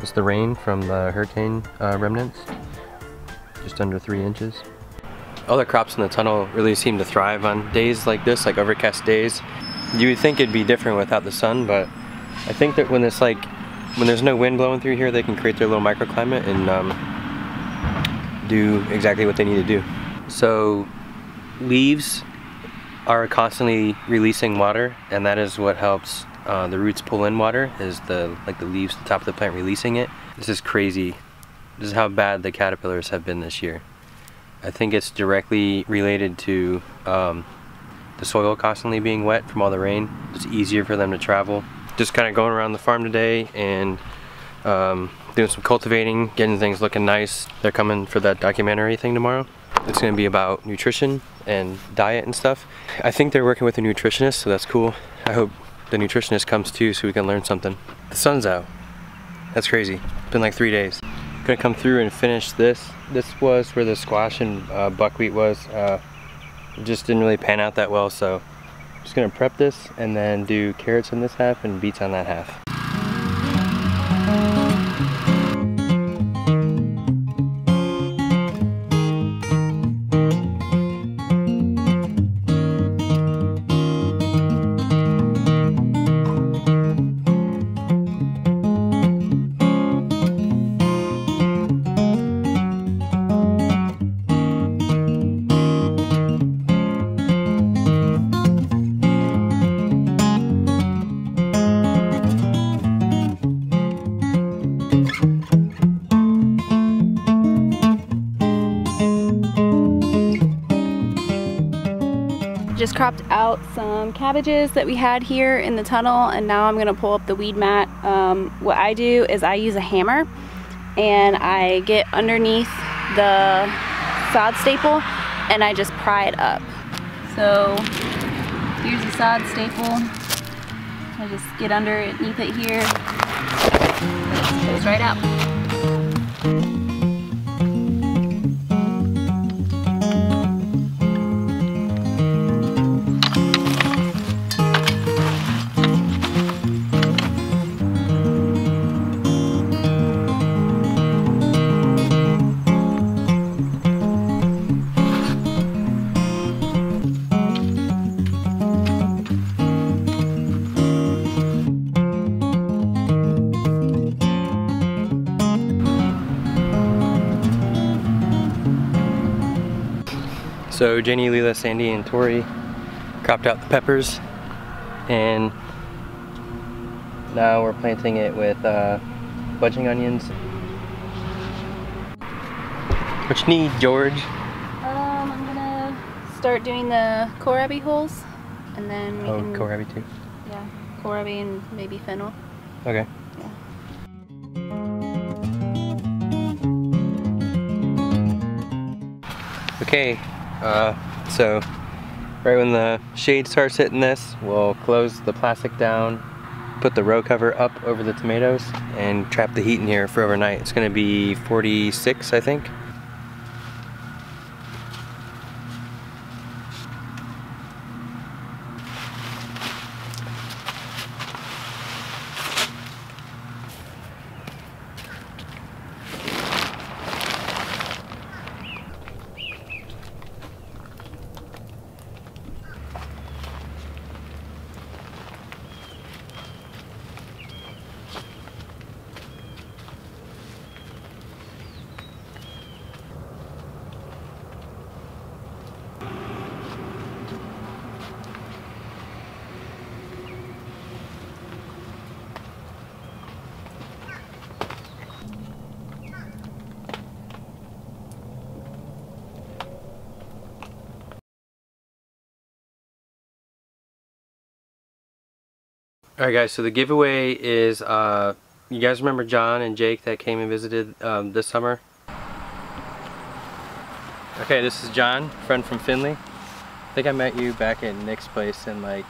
It's the rain from the hurricane remnants, just under 3 inches. All the crops in the tunnel really seem to thrive on days like this, like overcast days. You would think it'd be different without the sun, but I think that when it's like, when there's no wind blowing through here, they can create their little microclimate and do exactly what they need to do. So leaves are constantly releasing water, and that is what helps the roots pull in water, is the leaves at the top of the plant releasing it. This is crazy. This is how bad the caterpillars have been this year. I think it's directly related to the soil constantly being wet from all the rain. It's easier for them to travel. Just kind of going around the farm today and doing some cultivating, getting things looking nice. They're coming for that documentary thing tomorrow. It's going to be about nutrition and diet and stuff. I think they're working with a nutritionist, so that's cool. I hope the nutritionist comes too so we can learn something. The sun's out. That's crazy. It's been like 3 days. Gonna come through and finish this. This was where the squash and buckwheat was. It just didn't really pan out that well, so I'm just gonna prep this and then do carrots in this half and beets on that half. Just cropped out some cabbages that we had here in the tunnel, and now I'm gonna pull up the weed mat. What I do is I use a hammer and I get underneath the sod staple and I just pry it up. So here's the sod staple. I just get underneath it here. It goes right out. So Janie, Leela, Sandy, and Tori cropped out the peppers, and now we're planting it with budging onions. What you need, George? I'm gonna start doing the kohlrabi holes, and then we can... kohlrabi too? Yeah, kohlrabi and maybe fennel. Okay. Yeah. Okay. So right when the shade starts hitting this, we'll close the plastic down, put the row cover up over the tomatoes, and trap the heat in here for overnight. It's gonna be 46, I think. Alright guys, so the giveaway is, you guys remember John and Jake that came and visited this summer? Okay, this is John, friend from Findlay. I think I met you back at Nick's place in like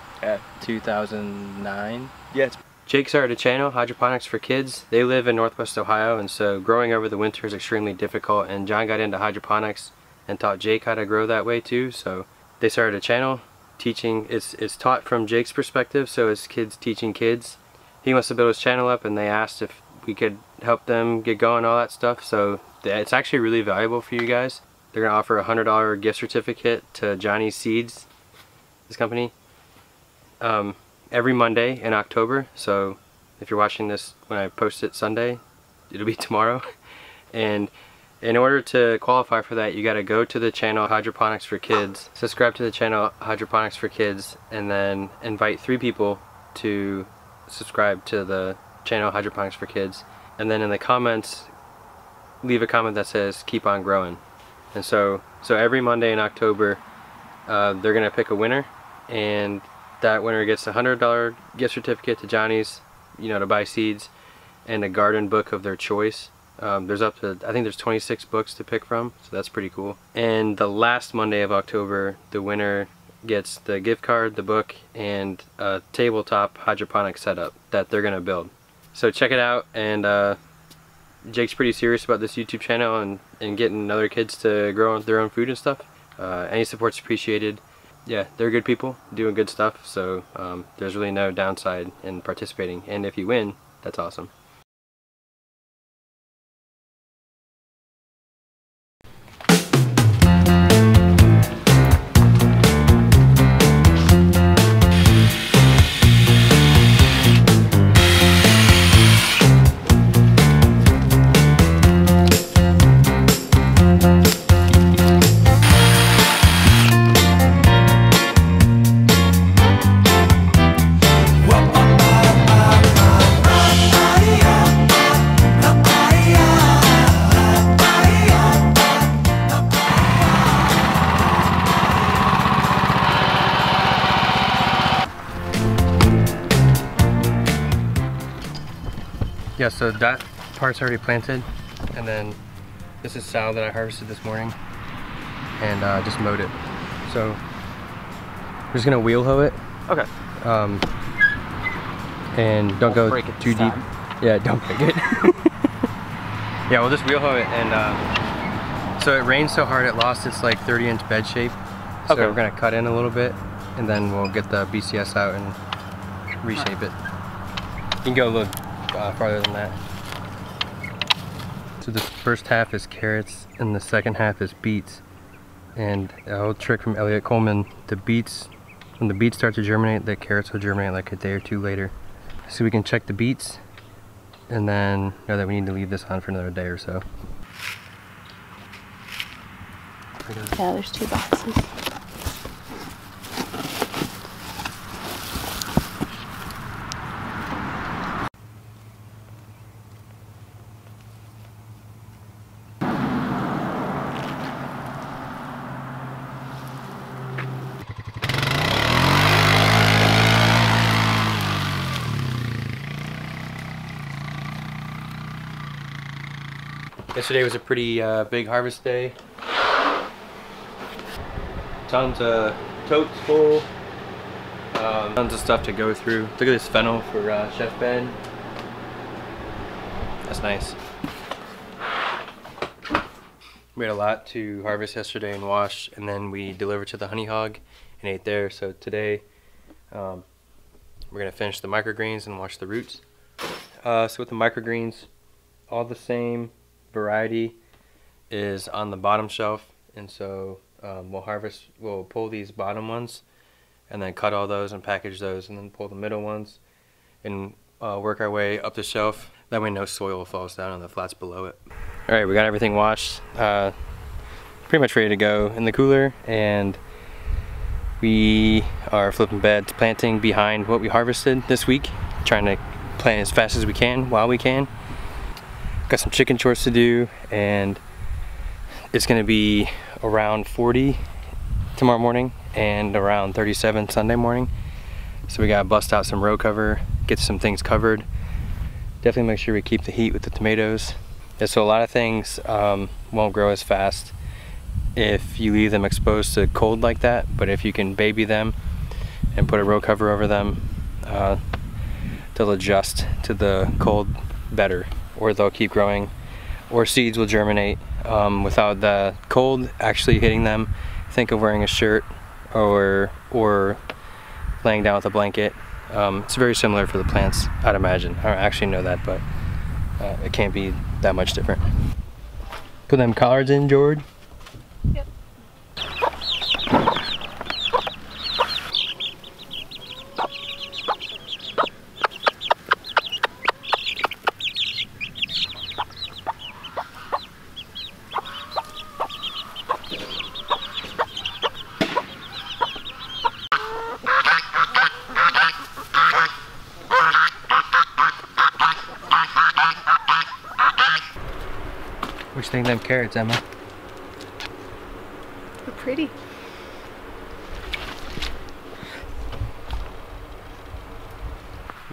2009. Yeah. Jake started a channel, Hydroponics for Kids. They live in Northwest Ohio, and so growing over the winter is extremely difficult, and John got into hydroponics and taught Jake how to grow that way too. So they started a channel teaching. It's taught from Jake's perspective, so it's kids teaching kids. He wants to build his channel up, and they asked if we could help them get going, all that stuff. So it's actually really valuable for you guys. They're gonna offer a $100 gift certificate to Johnny's Seeds, this company, every Monday in October. So if you're watching this when I post it Sunday, it'll be tomorrow. And in order to qualify for that, you gotta go to the channel Hydroponics for Kids, subscribe to the channel Hydroponics for Kids, and then invite 3 people to subscribe to the channel Hydroponics for Kids. And then in the comments, leave a comment that says keep on growing. And so every Monday in October, they're gonna pick a winner, and that winner gets a $100 gift certificate to Johnny's, you know, to buy seeds, and a garden book of their choice. There's up to, I think there's 26 books to pick from, so that's pretty cool. And the last Monday of October, the winner gets the gift card, the book, and a tabletop hydroponic setup that they're gonna build. So check it out, and Jake's pretty serious about this YouTube channel and getting other kids to grow their own food and stuff. Any support's appreciated. Yeah, they're good people doing good stuff, so there's really no downside in participating. And if you win, that's awesome. Yeah, so that part's already planted, and then this is salad that I harvested this morning and just mowed it. So we're just gonna wheel hoe it. Okay. And don't go too deep. Yeah, don't break it. Yeah, we'll just wheel hoe it, and so it rained so hard it lost its like 30-inch bed shape. So we're gonna cut in a little bit, and then we'll get the BCS out and reshape it. You can go a little farther than that. So the first half is carrots and the second half is beets. And a old trick from Elliot Coleman, the beets, when the beets start to germinate, the carrots will germinate like a day or 2 later. So we can check the beets and then know that we need to leave this on for another day or so. Yeah, there's 2 boxes. Yesterday was a pretty big harvest day. Tons of totes full. Tons of stuff to go through. Look at this fennel for Chef Ben. That's nice. We had a lot to harvest yesterday and wash, and then we delivered to the honey hog and ate there. So today we're gonna finish the microgreens and wash the roots. So with the microgreens, all the same variety is on the bottom shelf, and so we'll pull these bottom ones and then cut all those and package those, and then pull the middle ones and work our way up the shelf. That way no soil falls down on the flats below it. Alright, we got everything washed, pretty much ready to go in the cooler, and we are flipping beds, planting behind what we harvested this week, trying to plant as fast as we can while we can. Got some chicken chores to do, and it's gonna be around 40 tomorrow morning and around 37 Sunday morning. So we gotta bust out some row cover, get some things covered. Definitely make sure we keep the heat with the tomatoes. Yeah, so a lot of things won't grow as fast if you leave them exposed to cold like that, but if you can baby them and put a row cover over them, they'll adjust to the cold better, or they'll keep growing, or seeds will germinate without the cold actually hitting them. Think of wearing a shirt or laying down with a blanket. It's very similar for the plants, I'd imagine. I don't actually know that, but it can't be that much different. Put them collards in, George. Yep. What you think of them carrots, Emma? They're pretty.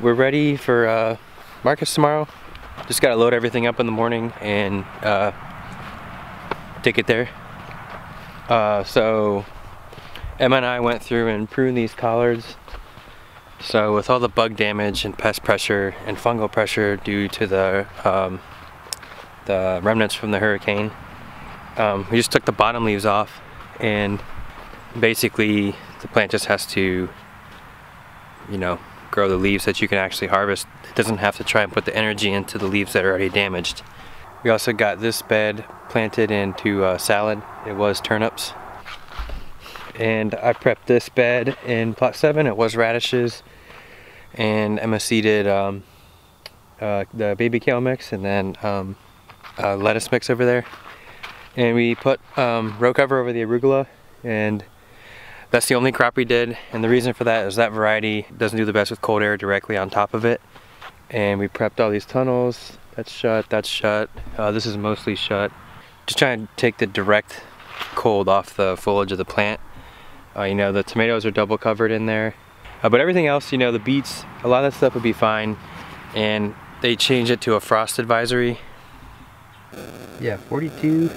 We're ready for markets tomorrow. Just gotta load everything up in the morning and take it there. So Emma and I went through and pruned these collards. So with all the bug damage and pest pressure and fungal pressure due to the remnants from the hurricane, we just took the bottom leaves off, and basically the plant just has to, you know, grow the leaves that you can actually harvest. It doesn't have to try and put the energy into the leaves that are already damaged. We also got this bed planted into salad. It was turnips. And I prepped this bed in plot 7. It was radishes. And Emma seeded the baby kale mix, and then lettuce mix over there. And we put row cover over the arugula, and that's the only crop we did. And the reason for that is that variety doesn't do the best with cold air directly on top of it. And we prepped all these tunnels. That's shut, that's shut. This is mostly shut. Just trying to take the direct cold off the foliage of the plant. You know, the tomatoes are double covered in there. But everything else, you know, the beets, a lot of that stuff would be fine. And they changed it to a frost advisory. Yeah, 42,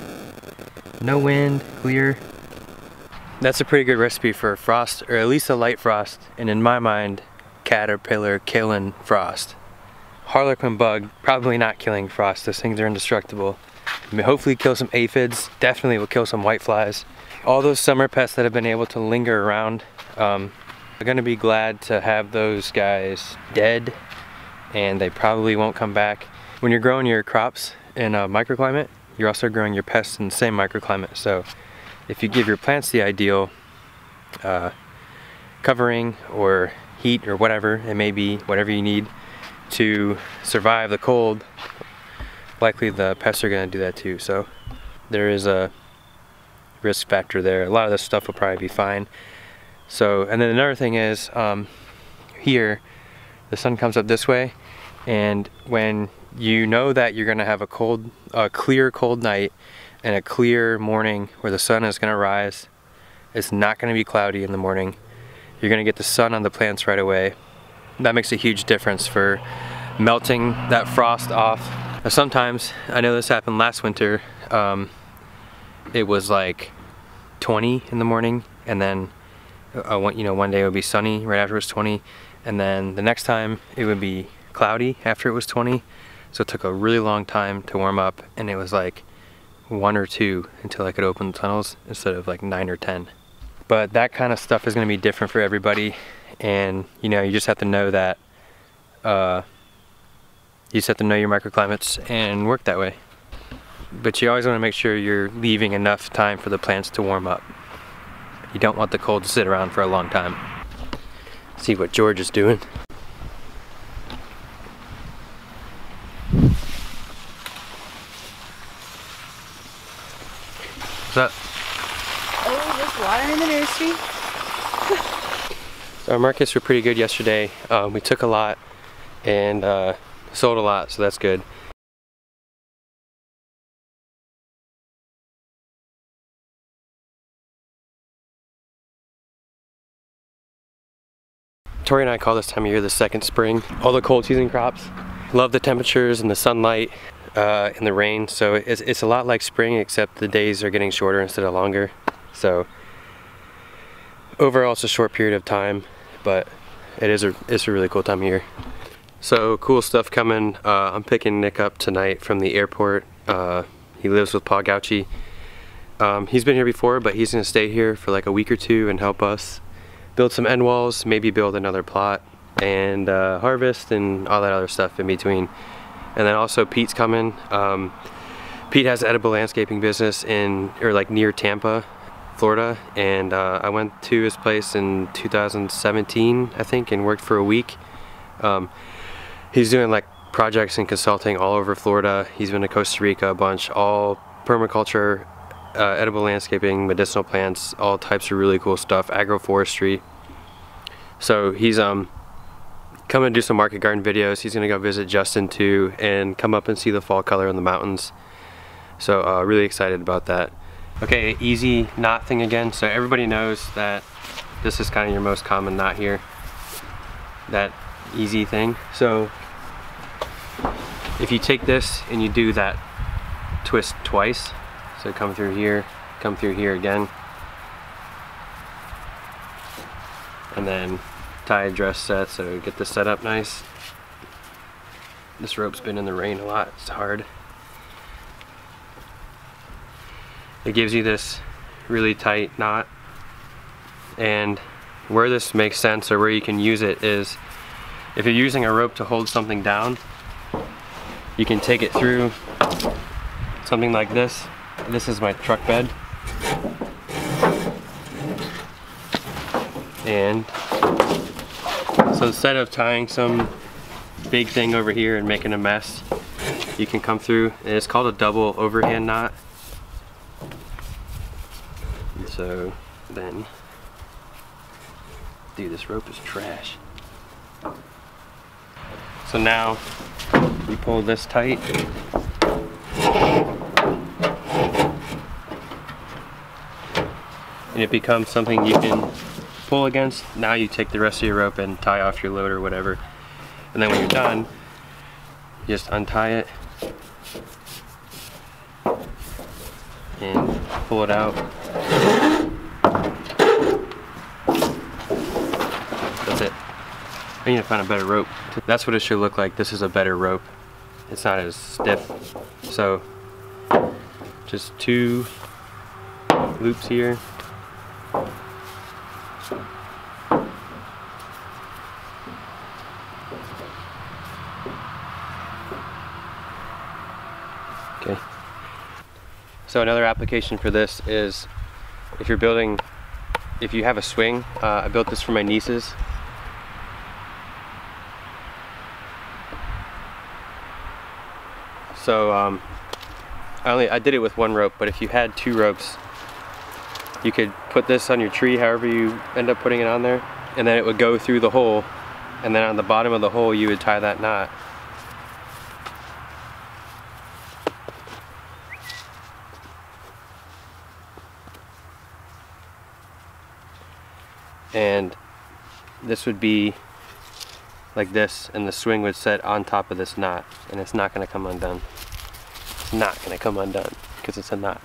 no wind, clear. That's a pretty good recipe for frost, or at least a light frost, and in my mind, caterpillar killing frost. Harlequin bug, probably not killing frost. Those things are indestructible. I mean, hopefully kill some aphids, definitely will kill some whiteflies. All those summer pests that have been able to linger around, are gonna be glad to have those guys dead, and they probably won't come back. When you're growing your crops in a microclimate, you're also growing your pests in the same microclimate. So if you give your plants the ideal covering or heat or whatever it may be, whatever you need to survive the cold, likely the pests are going to do that too. So there is a risk factor there. A lot of this stuff will probably be fine. So, and then another thing is here the sun comes up this way, and when you know that you're going to have a clear cold night and a clear morning where the sun is going to rise, it's not going to be cloudy in the morning. You're going to get the sun on the plants right away. That makes a huge difference for melting that frost off. Now sometimes, I know this happened last winter, it was like 20 in the morning, and then one day it would be sunny right after it was 20, and then the next time it would be cloudy after it was 20. So it took a really long time to warm up, and it was like 1 or 2 until I could open the tunnels instead of like 9 or 10. But that kind of stuff is going to be different for everybody, and you know, you just have to know that you just have to know your microclimates and work that way. But you always want to make sure you're leaving enough time for the plants to warm up. You don't want the cold to sit around for a long time. See what George is doing. What's up? Oh, just water in the nursery. So our markets were pretty good yesterday. We took a lot and sold a lot, so that's good. Tori and I call this time of year the second spring. All the cold season crops love the temperatures and the sunlight and the rain, so it's a lot like spring, except the days are getting shorter instead of longer. So overall it's a short period of time, but it's a really cool time of year. So cool stuff coming. I'm picking Nick up tonight from the airport. He lives with Pa Gauchi. He's been here before, but he's gonna stay here for like a week or two and help us build some end walls, maybe build another plot, and harvest and all that other stuff in between. And then also Pete's coming. Pete has an edible landscaping business near Tampa, Florida, and I went to his place in 2017, I think, and worked for a week. He's doing like projects and consulting all over Florida. He's been to Costa Rica a bunch, all permaculture, edible landscaping, medicinal plants, all types of really cool stuff, agroforestry. So he's coming to do some market garden videos. He's gonna go visit Justin too and come up and see the fall color in the mountains. So really excited about that. Okay, easy knot thing again. So everybody knows that this is kind of your most common knot here, that easy thing. So if you take this and you do that twist twice, so come through here again, and then tie a dress set, so get this set up nice. This rope's been in the rain a lot, it's hard. It gives you this really tight knot, and where this makes sense or where you can use it is if you're using a rope to hold something down, you can take it through something like this. This is my truck bed, and so instead of tying some big thing over here and making a mess, you can come through, and it's called a double overhand knot. And so then, dude, this rope is trash. So now you pull this tight, and it becomes something you can pull against. Now you take the rest of your rope and tie off your load or whatever, and then when you're done, you just untie it and pull it out. That's it. I need to find a better rope. That's what it should look like. This is a better rope. It's not as stiff. So just 2 loops here. Okay. So another application for this is if you have a swing. I built this for my nieces. So I did it with 1 rope, but if you had 2 ropes, you could put this on your tree however you end up putting it on there, and then it would go through the hole, and then on the bottom of the hole you would tie that knot. And this would be like this, and the swing would set on top of this knot, and it's not going to come undone. It's not going to come undone because it's a knot.